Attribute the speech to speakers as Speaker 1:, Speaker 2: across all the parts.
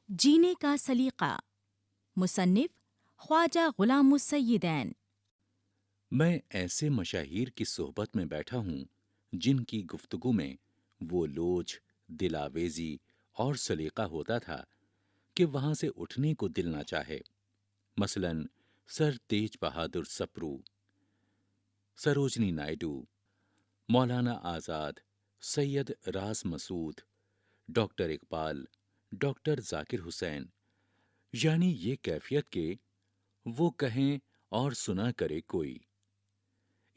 Speaker 1: جینے کا سلیقہ، مصنف خواجہ غلام السیدین۔
Speaker 2: میں ایسے مشاہیر کی صحبت میں بیٹھا ہوں جن کی گفتگو میں وہ لوچ، دل آویزی اور سلیقہ ہوتا تھا کہ وہاں سے اٹھنے کو دل نہ چاہے۔ مثلاً سر تیج بہادر سپرو، سروجنی نائڈو، مولانا آزاد، سید راس مسعود، ڈاکٹر اقبال، ڈاکٹر ذاکر حسین، یعنی یہ کیفیت کہ وہ کہیں اور سنا کرے کوئی۔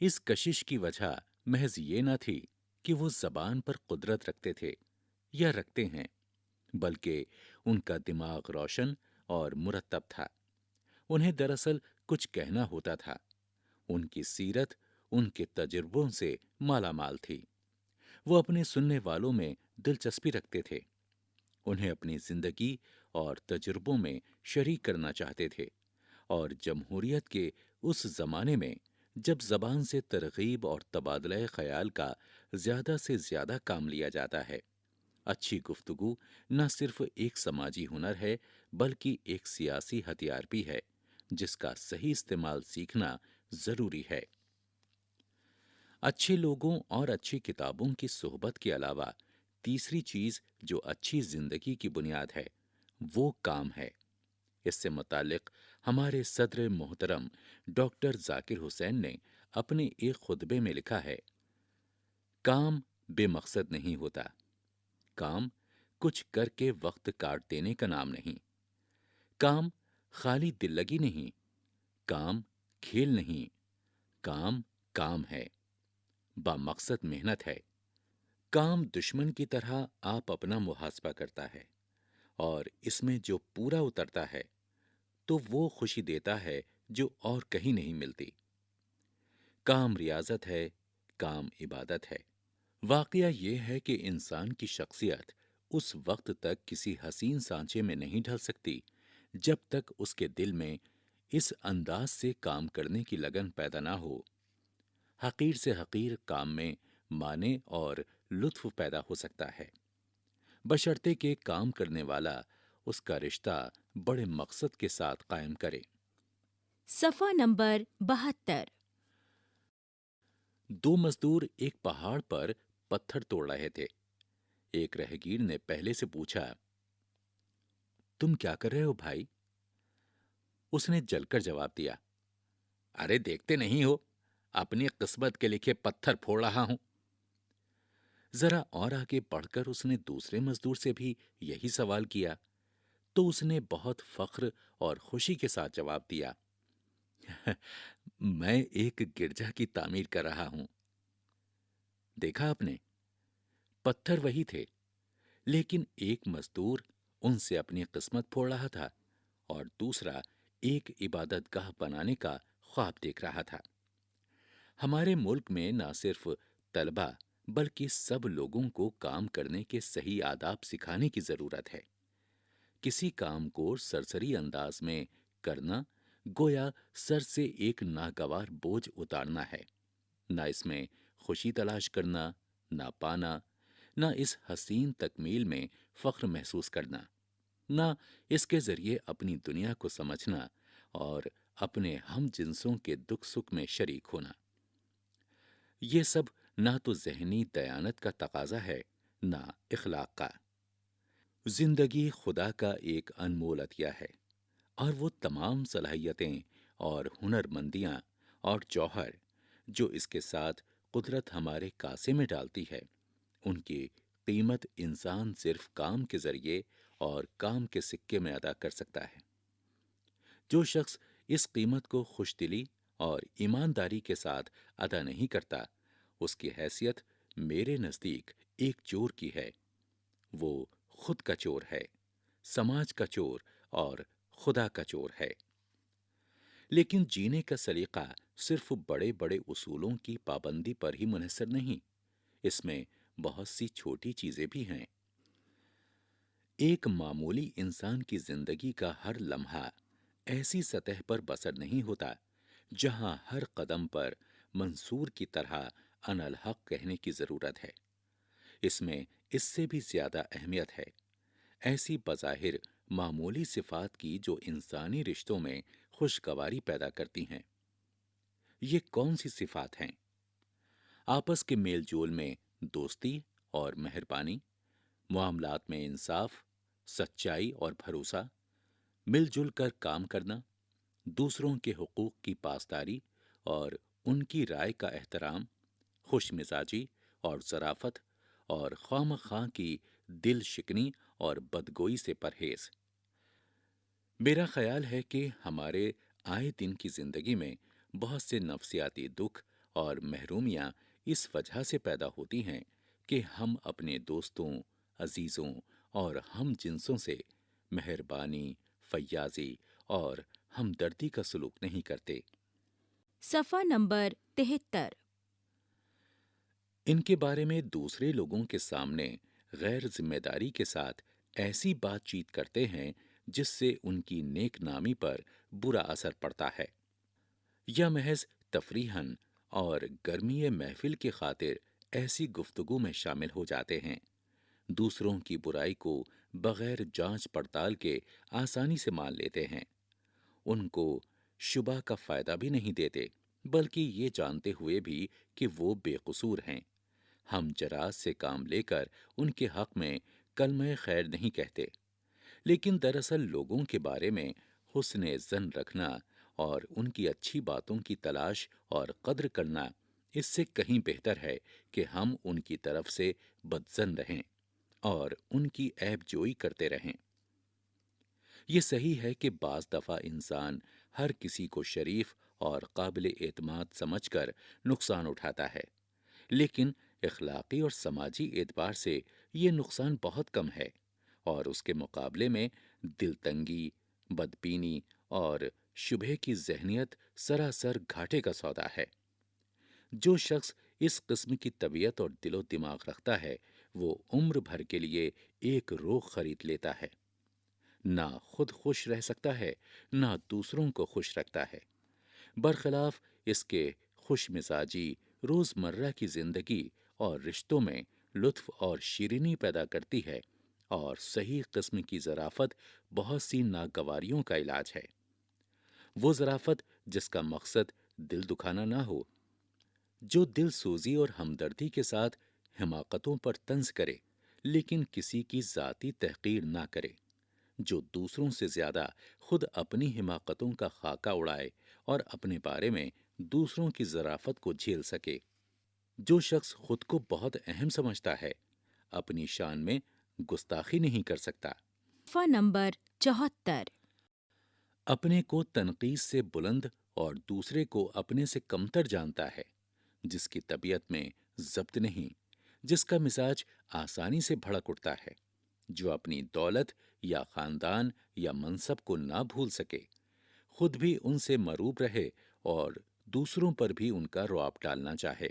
Speaker 2: اس کشش کی وجہ محض یہ نہ تھی کہ وہ زبان پر قدرت رکھتے تھے یا رکھتے ہیں، بلکہ ان کا دماغ روشن اور مرتب تھا۔ انہیں دراصل کچھ کہنا ہوتا تھا۔ ان کی سیرت ان کے تجربوں سے مالا مال تھی۔ وہ اپنے سننے والوں میں دلچسپی رکھتے تھے، انہیں اپنی زندگی اور تجربوں میں شریک کرنا چاہتے تھے، اور جمہوریت کے اس زمانے میں جب زبان سے ترغیب اور تبادلہ خیال کا زیادہ سے زیادہ کام لیا جاتا ہے، اچھی گفتگو نہ صرف ایک سماجی ہنر ہے بلکہ ایک سیاسی ہتھیار بھی ہے جس کا صحیح استعمال سیکھنا ضروری ہے۔ اچھے لوگوں اور اچھی کتابوں کی صحبت کے علاوہ تیسری چیز جو اچھی زندگی کی بنیاد ہے وہ کام ہے۔ اس سے متعلق ہمارے صدر محترم ڈاکٹر ذاکر حسین نے اپنے ایک خطبے میں لکھا ہے، کام بے مقصد نہیں ہوتا، کام کچھ کر کے وقت کاٹ دینے کا نام نہیں، کام خالی دل لگی نہیں، کام کھیل نہیں، کام کام ہے، با مقصد محنت ہے۔ کام دشمن کی طرح آپ اپنا محاسبہ کرتا ہے، اور اس میں جو پورا اترتا ہے تو وہ خوشی دیتا ہے جو اور کہیں نہیں ملتی۔ کام ریاضت ہے، کام عبادت ہے۔ واقعہ یہ ہے کہ انسان کی شخصیت اس وقت تک کسی حسین سانچے میں نہیں ڈھل سکتی جب تک اس کے دل میں اس انداز سے کام کرنے کی لگن پیدا نہ ہو۔ حقیر سے حقیر کام میں معنی اور لطف پیدا ہو سکتا ہے، بشرطے کہ کام کرنے والا اس کا رشتہ بڑے مقصد کے ساتھ قائم کرے۔
Speaker 1: صفحہ نمبر 72۔
Speaker 2: دو مزدور ایک پہاڑ پر پتھر توڑ رہے تھے۔ ایک رہگیر نے پہلے سے پوچھا، تم کیا کر رہے ہو بھائی؟ اس نے جل کر جواب دیا، ارے دیکھتے نہیں ہو، اپنی قسمت کے لکھے پتھر پھوڑ رہا ہوں۔ ذرا اور آگے بڑھ کر اس نے دوسرے مزدور سے بھی یہی سوال کیا تو اس نے بہت فخر اور خوشی کے ساتھ جواب دیا، میں ایک گرجا کی تعمیر کر رہا ہوں۔ دیکھا آپ نے، پتھر وہی تھے، لیکن ایک مزدور ان سے اپنی قسمت پھوڑ رہا تھا اور دوسرا ایک عبادت گاہ بنانے کا خواب دیکھ رہا تھا۔ ہمارے ملک میں نہ صرف طلبہ بلکہ سب لوگوں کو کام کرنے کے صحیح آداب سکھانے کی ضرورت ہے۔ کسی کام کو سرسری انداز میں کرنا گویا سر سے ایک ناگوار بوجھ اتارنا ہے، نہ اس میں خوشی تلاش کرنا، نہ پانا، نہ اس حسین تکمیل میں فخر محسوس کرنا، نہ اس کے ذریعے اپنی دنیا کو سمجھنا اور اپنے ہم جنسوں کے دکھ سکھ میں شریک ہونا۔ یہ سب نہ تو ذہنی دیانت کا تقاضا ہے، نہ اخلاق کا۔ زندگی خدا کا ایک انمول عطیہ ہے، اور وہ تمام صلاحیتیں اور ہنر مندیاں اور جوہر جو اس کے ساتھ قدرت ہمارے کاسے میں ڈالتی ہے، ان کی قیمت انسان صرف کام کے ذریعے اور کام کے سکے میں ادا کر سکتا ہے۔ جو شخص اس قیمت کو خوش دلی اور ایمانداری کے ساتھ ادا نہیں کرتا، اس کی حیثیت میرے نزدیک ایک چور کی ہے۔ وہ خود کا چور ہے، سماج کا چور اور خدا کا چور ہے۔ لیکن جینے کا سلیقہ صرف بڑے بڑے اصولوں کی پابندی پر ہی منحصر نہیں، اس میں بہت سی چھوٹی چیزیں بھی ہیں۔ ایک معمولی انسان کی زندگی کا ہر لمحہ ایسی سطح پر بسر نہیں ہوتا جہاں ہر قدم پر منصور کی طرح انا الحق کہنے کی ضرورت ہے۔ اس میں اس سے بھی زیادہ اہمیت ہے۔ ایسی بظاہر معمولی صفات کی جو انسانی رشتوں میں خوشگواری پیدا کرتی ہیں۔ یہ کون سی صفات ہیں؟ آپس کے میل جول میں دوستی اور مہربانی، معاملات میں انصاف، سچائی اور بھروسہ، مل جل کر کام کرنا، دوسروں کے حقوق کی پاسداری اور ان کی رائے کا احترام، خوش مزاجی اور ظرافت، اور خواہ مخواہ کی دل شکنی اور بدگوئی سے پرہیز۔ میرا خیال ہے کہ ہمارے آئے دن کی زندگی میں بہت سے نفسیاتی دکھ اور محرومیاں اس وجہ سے پیدا ہوتی ہیں کہ ہم اپنے دوستوں، عزیزوں اور ہم جنسوں سے مہربانی، فیاضی اور ہمدردی کا سلوک نہیں کرتے۔
Speaker 1: صفحہ نمبر 73۔
Speaker 2: ان کے بارے میں دوسرے لوگوں کے سامنے غیر ذمہ داری کے ساتھ ایسی بات چیت کرتے ہیں جس سے ان کی نیک نامی پر برا اثر پڑتا ہے، یا محض تفریحاً اور گرمی محفل کی خاطر ایسی گفتگو میں شامل ہو جاتے ہیں، دوسروں کی برائی کو بغیر جانچ پڑتال کے آسانی سے مان لیتے ہیں، ان کو شبہ کا فائدہ بھی نہیں دیتے، بلکہ یہ جانتے ہوئے بھی کہ وہ بے قصور ہیں، ہم جراز سے کام لے کر ان کے حق میں کلمہ خیر نہیں کہتے، لیکن دراصل لوگوں کے بارے میں حسن ظن رکھنا اور ان کی اچھی باتوں کی تلاش اور قدر کرنا اس سے کہیں بہتر ہے کہ ہم ان کی طرف سے بدظن رہیں اور ان کی عیب جوئی کرتے رہیں۔ یہ صحیح ہے کہ بعض دفعہ انسان ہر کسی کو شریف اور قابل اعتماد سمجھ کر نقصان اٹھاتا ہے، لیکن اخلاقی اور سماجی اعتبار سے یہ نقصان بہت کم ہے، اور اس کے مقابلے میں دل تنگی، بدبینی اور شبہ کی ذہنیت سراسر گھاٹے کا سودا ہے۔ جو شخص اس قسم کی طبیعت اور دل و دماغ رکھتا ہے وہ عمر بھر کے لیے ایک روگ خرید لیتا ہے، نہ خود خوش رہ سکتا ہے نہ دوسروں کو خوش رکھتا ہے، برخلاف اس کے خوش مزاجی روزمرہ کی زندگی اور رشتوں میں لطف اور شیرینی پیدا کرتی ہے، اور صحیح قسم کی ظرافت بہت سی ناگواریوں کا علاج ہے۔ وہ ظرافت جس کا مقصد دل دکھانا نہ ہو، جو دل سوزی اور ہمدردی کے ساتھ حماقتوں پر طنز کرے لیکن کسی کی ذاتی تحقیر نہ کرے، جو دوسروں سے زیادہ خود اپنی حماقتوں کا خاکہ اڑائے اور اپنے بارے میں دوسروں کی ظرافت کو جھیل سکے۔ جو شخص خود کو بہت اہم سمجھتا ہے اپنی شان میں گستاخی نہیں کر سکتا،
Speaker 1: صفحہ نمبر 74۔
Speaker 2: اپنے کو تنقید سے بلند اور دوسرے کو اپنے سے کمتر جانتا ہے، جس کی طبیعت میں ضبط نہیں، جس کا مزاج آسانی سے بھڑک اٹھتا ہے، جو اپنی دولت یا خاندان یا منصب کو نہ بھول سکے، خود بھی ان سے مروب رہے اور دوسروں پر بھی ان کا رعب ڈالنا چاہے،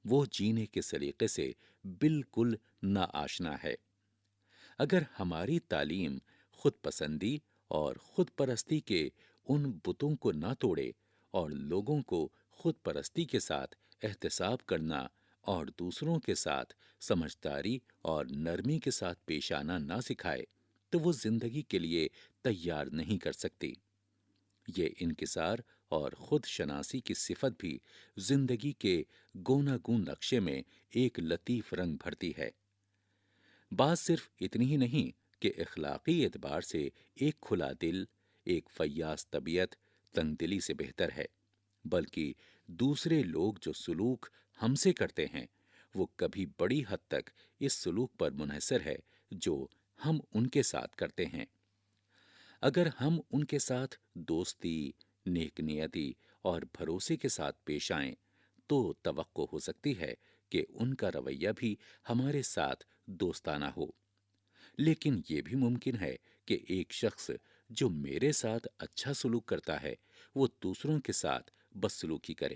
Speaker 2: وہ جینے کے سلیقے سے بالکل ناآشنا ہے۔ اگر ہماری تعلیم خود پسندی اور خود پرستی کے ان بتوں کو نہ توڑے اور لوگوں کو خود پرستی کے ساتھ احتساب کرنا اور دوسروں کے ساتھ سمجھداری اور نرمی کے ساتھ پیش آنا نہ سکھائے تو وہ زندگی کے لیے تیار نہیں کر سکتی۔ یہ انکسار اور خود شناسی کی صفت بھی زندگی کے گوناگون نقشے میں ایک لطیف رنگ بھرتی ہے۔ بات صرف اتنی ہی نہیں کہ اخلاقی اعتبار سے ایک کھلا دل، ایک فیاض طبیعت تنگ دلی سے بہتر ہے، بلکہ دوسرے لوگ جو سلوک ہم سے کرتے ہیں وہ کبھی بڑی حد تک اس سلوک پر منحصر ہے جو ہم ان کے ساتھ کرتے ہیں۔ اگر ہم ان کے ساتھ دوستی، نیک نیتی اور بھروسے کے ساتھ پیش آئیں تو توقع ہو سکتی ہے کہ ان کا رویہ بھی ہمارے ساتھ دوستانہ ہو، لیکن یہ بھی ممکن ہے کہ ایک شخص جو میرے ساتھ اچھا سلوک کرتا ہے وہ دوسروں کے ساتھ بدسلوکی کرے۔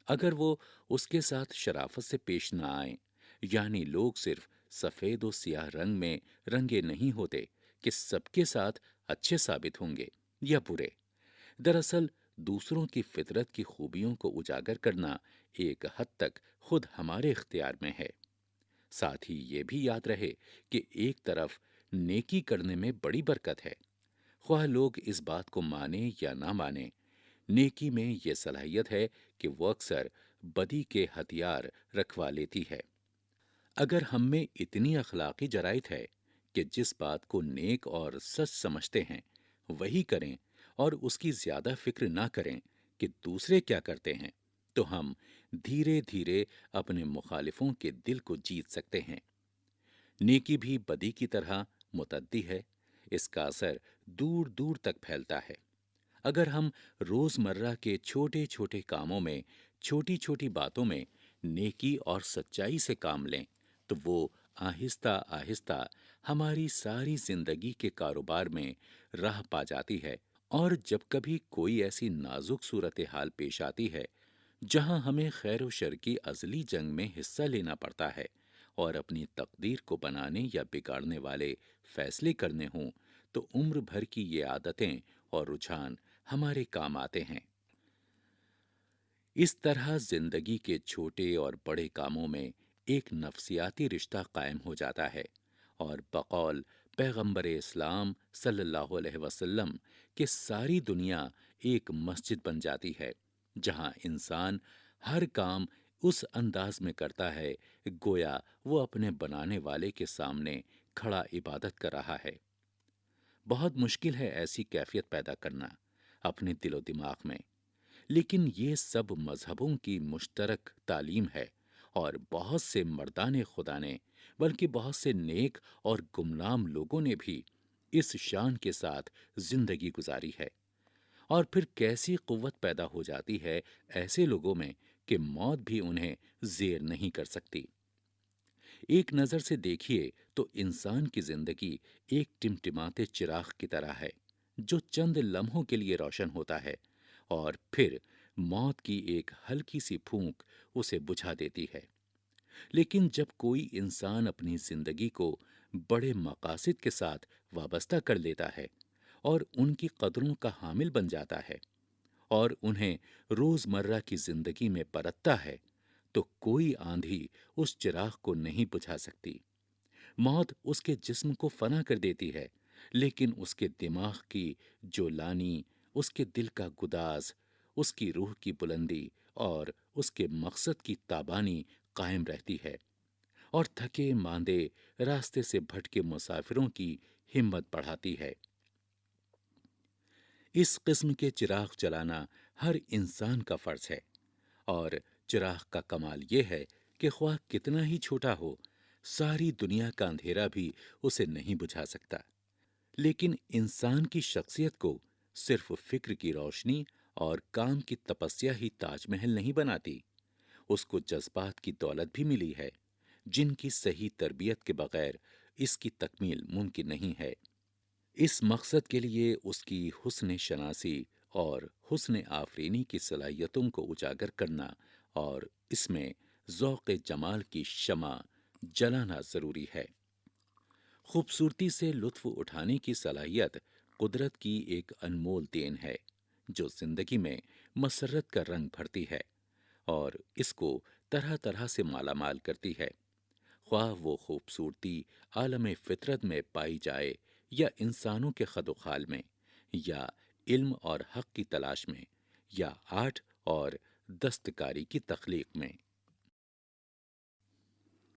Speaker 2: اگر وہ اس کے ساتھ شرافت سے پیش نہ آئیں، یعنی لوگ صرف سفید و سیاہ رنگ میں رنگے نہیں ہوتے کہ سب کے ساتھ اچھے ثابت ہوں گے یا برے۔ دراصل دوسروں کی فطرت کی خوبیوں کو اجاگر کرنا ایک حد تک خود ہمارے اختیار میں ہے۔ ساتھ ہی یہ بھی یاد رہے کہ ایک طرف نیکی کرنے میں بڑی برکت ہے۔ خواہ لوگ اس بات کو مانیں یا نہ مانیں، نیکی میں یہ صلاحیت ہے کہ وہ اکثر بدی کے ہتھیار رکھوا لیتی ہے۔ اگر ہم میں اتنی اخلاقی جرائت ہے کہ جس بات کو نیک اور سچ سمجھتے ہیں وہی کریں اور اس کی زیادہ فکر نہ کریں کہ دوسرے کیا کرتے ہیں، تو ہم دھیرے دھیرے اپنے مخالفوں کے دل کو جیت سکتے ہیں۔ نیکی بھی بدی کی طرح متعدی ہے، اس کا اثر دور دور تک پھیلتا ہے۔ اگر ہم روزمرہ کے چھوٹے چھوٹے کاموں میں، چھوٹی چھوٹی باتوں میں نیکی اور سچائی سے کام لیں تو وہ آہستہ آہستہ ہماری ساری زندگی کے کاروبار میں راہ پا جاتی ہے، اور جب کبھی کوئی ایسی نازک صورتحال پیش آتی ہے جہاں ہمیں خیر و شر کی ازلی جنگ میں حصہ لینا پڑتا ہے اور اپنی تقدیر کو بنانے یا بگاڑنے والے فیصلے کرنے ہوں، تو عمر بھر کی یہ عادتیں اور رجحان ہمارے کام آتے ہیں۔ اس طرح زندگی کے چھوٹے اور بڑے کاموں میں ایک نفسیاتی رشتہ قائم ہو جاتا ہے، اور بقول پیغمبر اسلام صلی اللہ علیہ وسلم کہ ساری دنیا ایک مسجد بن جاتی ہے جہاں انسان ہر کام اس انداز میں کرتا ہے گویا وہ اپنے بنانے والے کے سامنے کھڑا عبادت کر رہا ہے۔ بہت مشکل ہے ایسی کیفیت پیدا کرنا اپنے دل و دماغ میں، لیکن یہ سب مذہبوں کی مشترک تعلیم ہے، اور بہت سے مردان خدا نے، بلکہ بہت سے نیک اور گمنام لوگوں نے بھی اس شان کے ساتھ زندگی گزاری ہے۔ اور پھر کیسی قوت پیدا ہو جاتی ہے ایسے لوگوں میں کہ موت بھی انہیں زیر نہیں کر سکتی۔ ایک نظر سے دیکھیے تو انسان کی زندگی ایک ٹمٹماتے چراغ کی طرح ہے جو چند لمحوں کے لیے روشن ہوتا ہے، اور پھر موت کی ایک ہلکی سی پھونک اسے بجھا دیتی ہے۔ لیکن جب کوئی انسان اپنی زندگی کو بڑے مقاصد کے ساتھ وابستہ کر لیتا ہے اور ان کی قدروں کا حامل بن جاتا ہے اور انہیں روزمرہ کی زندگی میں پرتتا ہے، تو کوئی آندھی اس چراغ کو نہیں بجھا سکتی۔ موت اس کے جسم کو فنا کر دیتی ہے، لیکن اس کے دماغ کی جو لانی، اس کے دل کا گداز، اس کی روح کی بلندی اور اس کے مقصد کی تابانی قائم رہتی ہے، اور تھکے ماندے راستے سے بھٹکے مسافروں کی ہمت بڑھاتی ہے۔ اس قسم کے چراغ جلانا ہر انسان کا فرض ہے، اور چراغ کا کمال یہ ہے کہ خواہ کتنا ہی چھوٹا ہو، ساری دنیا کا اندھیرا بھی اسے نہیں بجھا سکتا۔ لیکن انسان کی شخصیت کو صرف فکر کی روشنی اور کام کی تپسیا ہی تاج محل نہیں بناتی، اس کو جذبات کی دولت بھی ملی ہے جن کی صحیح تربیت کے بغیر اس کی تکمیل ممکن نہیں ہے۔ اس مقصد کے لیے اس کی حسن شناسی اور حسن آفرینی کی صلاحیتوں کو اجاگر کرنا اور اس میں ذوق جمال کی شمع جلانا ضروری ہے۔ خوبصورتی سے لطف اٹھانے کی صلاحیت قدرت کی ایک انمول دین ہے جو زندگی میں مسرت کا رنگ بھرتی ہے اور اس کو طرح طرح سے مالا مال کرتی ہے، خواہ وہ خوبصورتی عالم فطرت میں پائی جائے یا انسانوں کے خد و خال میں، یا علم اور حق کی تلاش میں، یا آرٹ اور دستکاری کی تخلیق میں۔